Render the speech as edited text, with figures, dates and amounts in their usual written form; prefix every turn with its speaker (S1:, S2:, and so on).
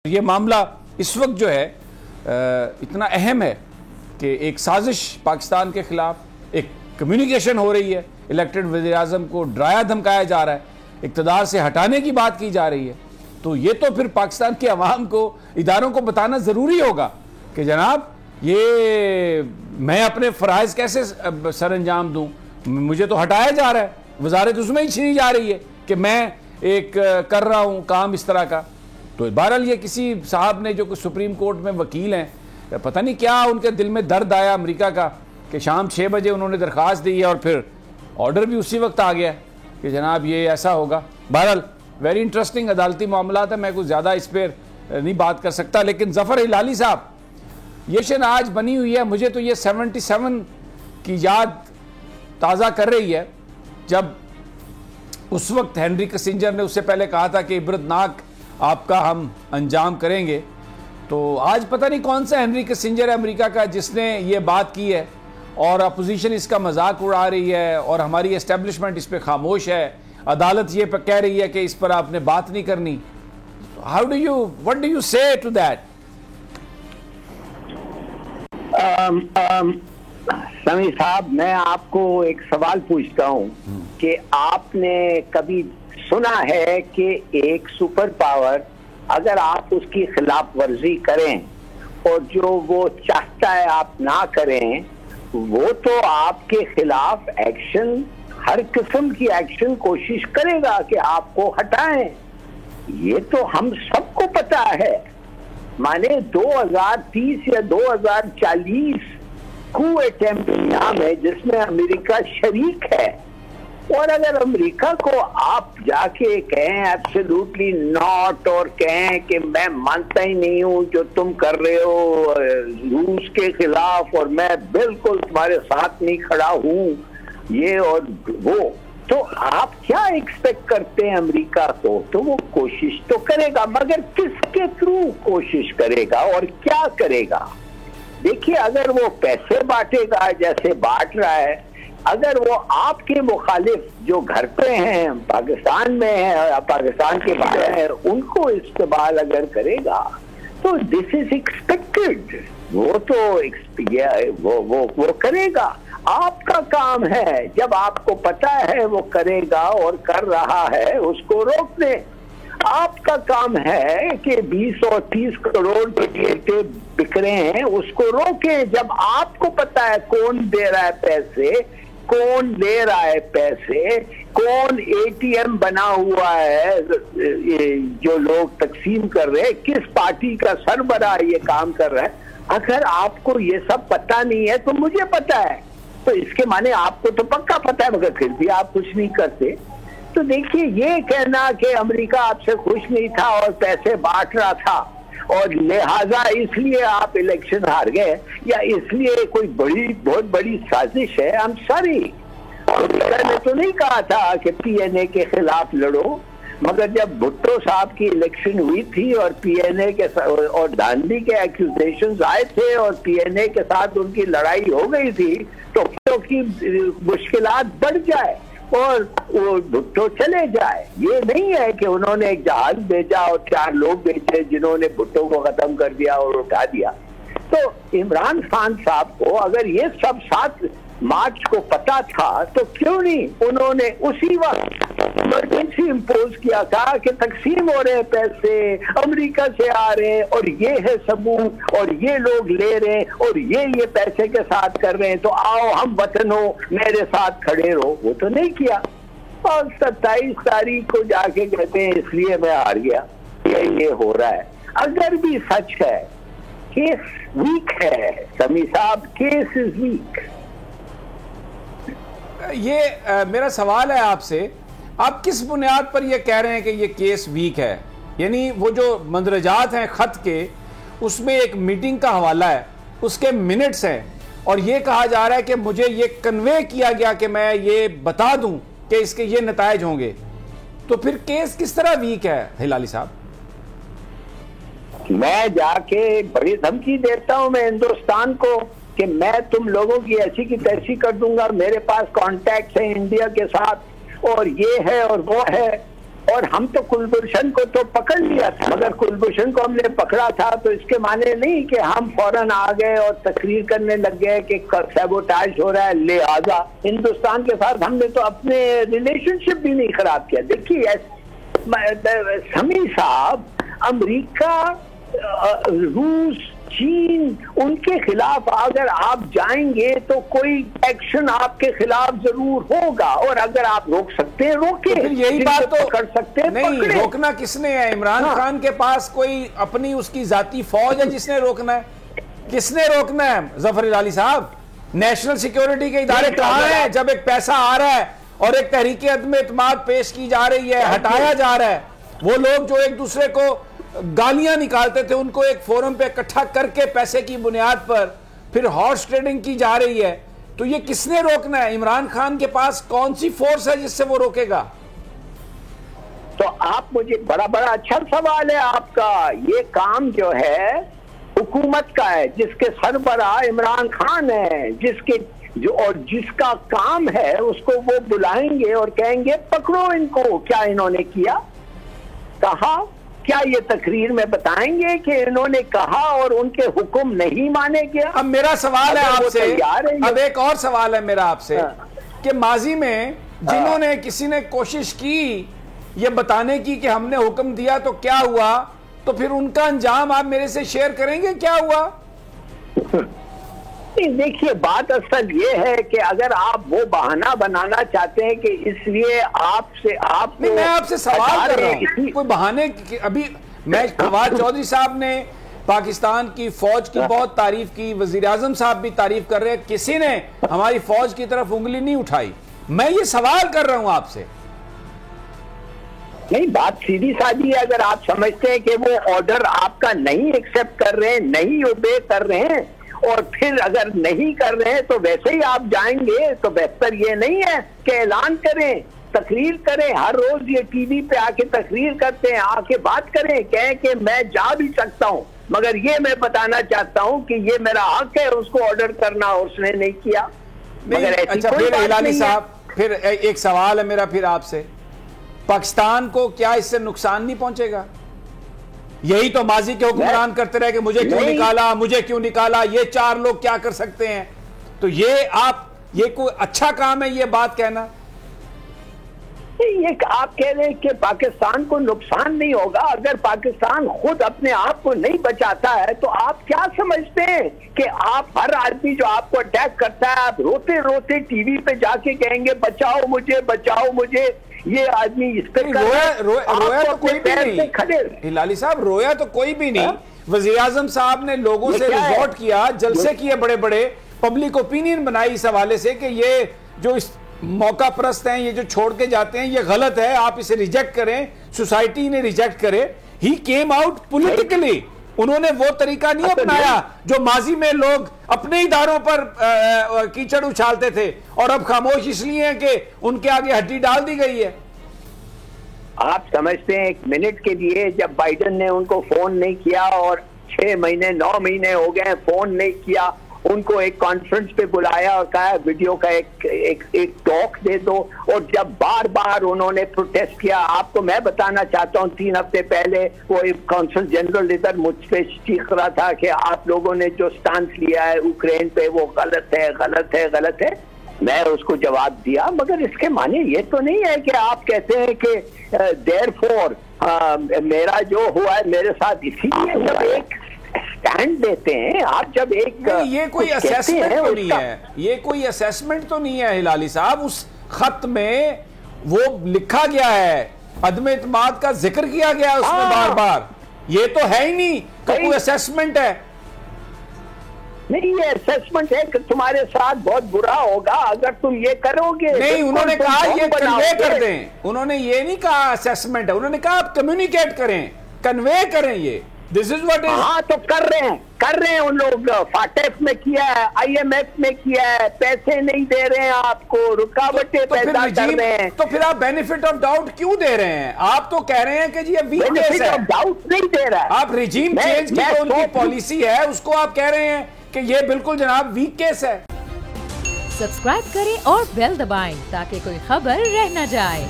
S1: ये मामला इस वक्त जो है इतना अहम है कि एक साजिश पाकिस्तान के खिलाफ एक कम्युनिकेशन हो रही है, इलेक्टेड वज़ीर-ए-आज़म को डराया धमकाया जा रहा है, इक़्तिदार से हटाने की बात की जा रही है। तो ये तो फिर पाकिस्तान के अवाम को, इदारों को बताना ज़रूरी होगा कि जनाब ये मैं अपने फ़राइज़ कैसे सर अंजाम दूँ, मुझे तो हटाया जा रहा है, वजारत उसमें ही छीनी जा रही है कि मैं एक कर रहा हूँ काम इस तरह का। तो बहरहाल ये किसी साहब ने जो सुप्रीम कोर्ट में वकील हैं, पता नहीं क्या उनके दिल में दर्द आया अमेरिका का कि शाम 6 बजे उन्होंने दरख्वास्त दी है और फिर ऑर्डर भी उसी वक्त आ गया कि जनाब ये ऐसा होगा। बहरहाल वेरी इंटरेस्टिंग अदालती मामला है, मैं कुछ ज़्यादा इस पर नहीं बात कर सकता। लेकिन ज़फ़र हिलाली साहब, ये शन आज बनी हुई है, मुझे तो ये 77 की याद ताज़ा कर रही है जब उस वक्त हेनरी किसिंजर ने उससे पहले कहा था कि इबरतनाक आपका हम अंजाम करेंगे। तो आज पता नहीं कौन सा हेनरी किसिंजर है अमेरिका का जिसने ये बात की है और अपोजिशन इसका मजाक उड़ा रही है और हमारी एस्टेब्लिशमेंट इस पर खामोश है। अदालत ये कह रही है कि इस पर आपने बात नहीं करनी। व्हाट डू यू से टू दैट?
S2: समी साहब, मैं आपको एक सवाल पूछता हूँ कि आपने कभी सुना है कि एक सुपर पावर अगर आप उसकी खिलाफ वर्जी करें और जो वो चाहता है आप ना करें, वो तो आपके खिलाफ एक्शन, हर किस्म की एक्शन कोशिश करेगा कि आपको हटाएं। ये तो हम सबको पता है। माने 2030 या 2040 coup अटेम्प्ट नाम है जिसमें अमेरिका शरीक है, और अगर अमेरिका को आप जाके कहें एब्सोल्युटली नॉट और कहें कि मैं मानता ही नहीं हूं जो तुम कर रहे हो रूस के खिलाफ और मैं बिल्कुल तुम्हारे साथ नहीं खड़ा हूं, ये और वो, तो आप क्या एक्सपेक्ट करते हैं अमेरिका को? तो वो कोशिश तो करेगा, मगर किसके थ्रू कोशिश करेगा और क्या करेगा? देखिए, अगर वो पैसे बांटेगा जैसे बांट रहा है, अगर वो आपके मुखालिफ जो घर पे हैं, पाकिस्तान में है या पाकिस्तान के बाहर है, उनको इस्तेमाल अगर करेगा तो दिस इज एक्सपेक्टेड। वो तो वो करेगा। आपका काम है, जब आपको पता है वो करेगा और कर रहा है, उसको रोक दें। आपका काम है कि 20 और 30 करोड़ के बिक रहे हैं, उसको रोकें। जब आपको पता है कौन दे रहा है पैसे, कौन ले रहा है पैसे, कौन एटीएम बना हुआ है जो लोग तकसीम कर रहे हैं, किस पार्टी का सरबराह ये काम कर रहा है, अगर आपको ये सब पता नहीं है तो मुझे पता है, तो इसके माने आपको तो पक्का पता है मगर फिर भी आप कुछ नहीं करते। तो देखिए, ये कहना कि अमेरिका आपसे खुश नहीं था और पैसे बांट रहा था और लिहाजा इसलिए आप इलेक्शन हार गए या इसलिए कोई बहुत बड़ी साजिश है, आई एम सॉरी। अमेरिका ने तो नहीं कहा था कि पीएनए के खिलाफ लड़ो, मगर जब भुट्टो साहब की इलेक्शन हुई थी और पीएनए के और धांधली के एक्यूजेशंस आए थे और पीएनए के साथ उनकी लड़ाई हो गई थी, तो भुट्टो की मुश्किलात बढ़ जाए और वो भुट्टो चले जाए। ये नहीं है कि उन्होंने एक जहाज भेजा और 4 लोग भेजे जिन्होंने भुट्टो को खत्म कर दिया और उठा दिया। तो इमरान खान साहब को अगर ये सब 7 मार्च को पता था तो क्यों नहीं उन्होंने उसी वक्त इमरजेंसी इम्पोज किया था कि तकसीम हो रहे हैं पैसे, अमेरिका से आ रहे हैं और ये है सबूत और ये लोग ले रहे हैं और ये पैसे के साथ कर रहे हैं, तो आओ हम वतन हो, मेरे साथ खड़े रहो। वो तो नहीं किया और 27 तारीख को जाके कहते हैं इसलिए मैं हार गया। ये हो रहा है। अगर भी सच है, केस वीक है समी साहब, केस इज वीक।
S1: ये मेरा सवाल है आपसे, आप किस बुनियाद पर ये कह रहे हैं कि ये केस वीक है? यानी वो जो मंदरजात हैं खत के, उसमें एक मीटिंग का हवाला है, उसके मिनट्स हैं और ये कहा जा रहा है कि मुझे ये कन्वे किया गया कि मैं ये बता दूं कि इसके ये नतायज होंगे। तो फिर केस किस तरह वीक है हिलाली साहब?
S2: मैं जाके बड़ी धमकी देता हूं मैं हिंदुस्तान को कि मैं तुम लोगों की ऐसी की तैसी कर दूंगा, मेरे पास कॉन्टैक्ट है इंडिया के साथ और ये है और वो है, और हम तो कुलभूषण को तो पकड़ लिया था, मगर कुलभूषण को हमने पकड़ा था तो इसके माने नहीं कि हम फौरन आ गए और तकरीर करने लग गए कि सैबोटाज हो रहा है, लिहाजा हिंदुस्तान के साथ हमने तो अपने रिलेशनशिप भी नहीं खराब किया। देखिए समी साहब, अमेरिका, रूस, चीन, उनके खिलाफ अगर आप जाएंगे तो कोई एक्शन आपके खिलाफ जरूर होगा, और अगर आप रोक सकते हैं रोके।
S1: तो यही बात तो
S2: कर सकते हैं,
S1: नहीं,
S2: पकड़े।
S1: रोकना किसने है? इमरान खान के पास कोई अपनी उसकी जाती फौज है जिसने रोकना है? किसने रोकना है जफर इलाही साहब? नेशनल सिक्योरिटी के इदारे कहां हैं जब एक पैसा आ रहा है और एक तहरीक अदम एतमाद पेश की जा रही है, हटाया जा रहा है? वो लोग जो एक दूसरे को गालियां निकालते थे उनको एक फोरम पे इकट्ठा करके पैसे की बुनियाद पर फिर हॉर्स ट्रेडिंग की जा रही है, तो ये किसने रोकना है? इमरान खान के पास कौन सी फोर्स है जिससे वो रोकेगा?
S2: तो आप मुझे बड़ा अच्छा सवाल है आपका। ये काम जो है हुकूमत का है, जिसके सरबराह इमरान खान है, जिसका काम है उसको वो बुलाएंगे और कहेंगे पकड़ो इनको। क्या इन्होंने किया, कहा? क्या ये तकरीर में बताएंगे कि इन्होंने कहा और उनके हुक्म नहीं माने गया?
S1: अब मेरा सवाल है आपसे, अब एक और सवाल है मेरा आपसे कि माजी में जिन्होंने किसी ने कोशिश की ये बताने की कि हमने हुक्म दिया तो क्या हुआ, तो फिर उनका अंजाम आप मेरे से शेयर करेंगे क्या हुआ?
S2: देखिए, बात असल ये है कि अगर आप वो बहाना बनाना चाहते हैं कि इसलिए आपसे आप
S1: नहीं, मैं आपसे सवाल कर रहा हूं, कोई बहाने अभी मैं फवाद चौधरी साहब ने पाकिस्तान की फौज की बहुत तारीफ की, वजीर आजम साहब भी तारीफ कर रहे हैं, किसी ने हमारी फौज की तरफ उंगली नहीं उठाई। मैं ये सवाल कर रहा हूं आपसे।
S2: नहीं, बात सीधी सादी है। अगर आप समझते हैं कि वो ऑर्डर आपका नहीं एक्सेप्ट कर रहे हैं, नहीं ओबे कर रहे हैं, और फिर अगर नहीं कर रहे हैं तो वैसे ही आप जाएंगे, तो बेहतर ये नहीं है कि ऐलान करें, तकरीर करें। हर रोज ये टीवी पे आके तकरीर करते हैं, आके बात करें, कहें कि मैं जा भी सकता हूं, मगर ये मैं बताना चाहता हूं कि ये मेरा हक है उसको ऑर्डर करना, और उसने नहीं किया। मगर
S1: अच्छा, फिर इलाही साहब, फिर एक सवाल है मेरा फिर आपसे, पाकिस्तान को क्या इससे नुकसान नहीं पहुंचेगा? यही तो माजी के हुक्मरान करते रहे कि मुझे क्यों निकाला, मुझे क्यों निकाला, ये चार लोग क्या कर सकते हैं? तो ये कोई अच्छा काम है ये बात कहना?
S2: ये आप कह रहे हैं कि पाकिस्तान को नुकसान नहीं होगा। अगर पाकिस्तान खुद अपने आप को नहीं बचाता है तो आप क्या समझते हैं कि आप हर आदमी जो आपको अटैक करता है आप रोते रोते टीवी पे जाके कहेंगे बचाओ मुझे, बचाओ मुझे? ये आदमी इस पे
S1: रोया तो कोई भी नहीं हिलाली साहब, रोया तो कोई भी नहीं। वजीर आजम साहब ने लोगों से रिजॉर्ट किया, जलसे किए बड़े बड़े, पब्लिक ओपिनियन बनाई इस हवाले से कि ये जो इस मौका परस्त हैं, ये जो छोड़ के जाते हैं, ये गलत है, आप इसे रिजेक्ट करें, सोसाइटी ने रिजेक्ट करे। ही केम आउट पॉलिटिकली, उन्होंने वो तरीका नहीं अपनाया जो माजी में लोग अपने इदारों पर कीचड़ उछालते थे और अब खामोश इसलिए हैं कि उनके आगे हड्डी डाल दी गई है।
S2: आप समझते हैं एक मिनट के लिए जब बाइडेन ने उनको फोन नहीं किया और 6 महीने 9 महीने हो गए फोन नहीं किया, उनको एक कॉन्फ्रेंस पे बुलाया और कहा वीडियो का एक टॉक दे दो, और जब बार बार उन्होंने प्रोटेस्ट किया, आपको मैं बताना चाहता हूँ 3 हफ्ते पहले वो कौंसल जनरल इधर मुझ पे चीख रहा था कि आप लोगों ने जो स्टांस लिया है यूक्रेन पे वो गलत है, गलत है, गलत है। मैं उसको जवाब दिया, मगर इसके माने ये तो नहीं है कि आप कहते हैं कि देयरफॉर मेरा जो हुआ है मेरे साथ इसीलिए जब एक स्टैंड देते हैं आप, जब एक
S1: ये कोई असेसमेंट तो नहीं है, ये कोई असेसमेंट तो नहीं है हिलाली साहब। उस खत में वो लिखा गया है, अदम एतमाद का जिक्र किया गया है उसमें बार बार, ये तो है ही नहीं कि कोई असेसमेंट है।
S2: नहीं, ये असेसमेंट है कि तुम्हारे साथ बहुत बुरा होगा अगर तुम ये करोगे।
S1: नहीं, उन्होंने कहा ये कन्वे कर दें, उन्होंने ये नहीं कहा असेसमेंट है, उन्होंने कहा आप कम्युनिकेट करें, कन्वे करें, ये दिस इज व्हाट इज।
S2: हाँ, तो कर रहे हैं उन लोग। फाटेफ में किया है, IMF में किया है, पैसे नहीं दे रहे हैं आपको, रुकावटें पैदा कर रहे हैं।
S1: तो फिर आप बेनिफिट ऑफ डाउट क्यों दे रहे हैं? आप तो कह रहे हैं कि जी ये वीक केस है।
S2: बेनिफिट ऑफ डाउट नहीं दे रहा है
S1: आप, रिजीम चेंज की जो उनकी पॉलिसी है उसको आप कह रहे हैं कि ये बिल्कुल जनाब वीक केस है।
S3: सब्सक्राइब करें और बेल दबाएं ताकि कोई खबर रह न जाए।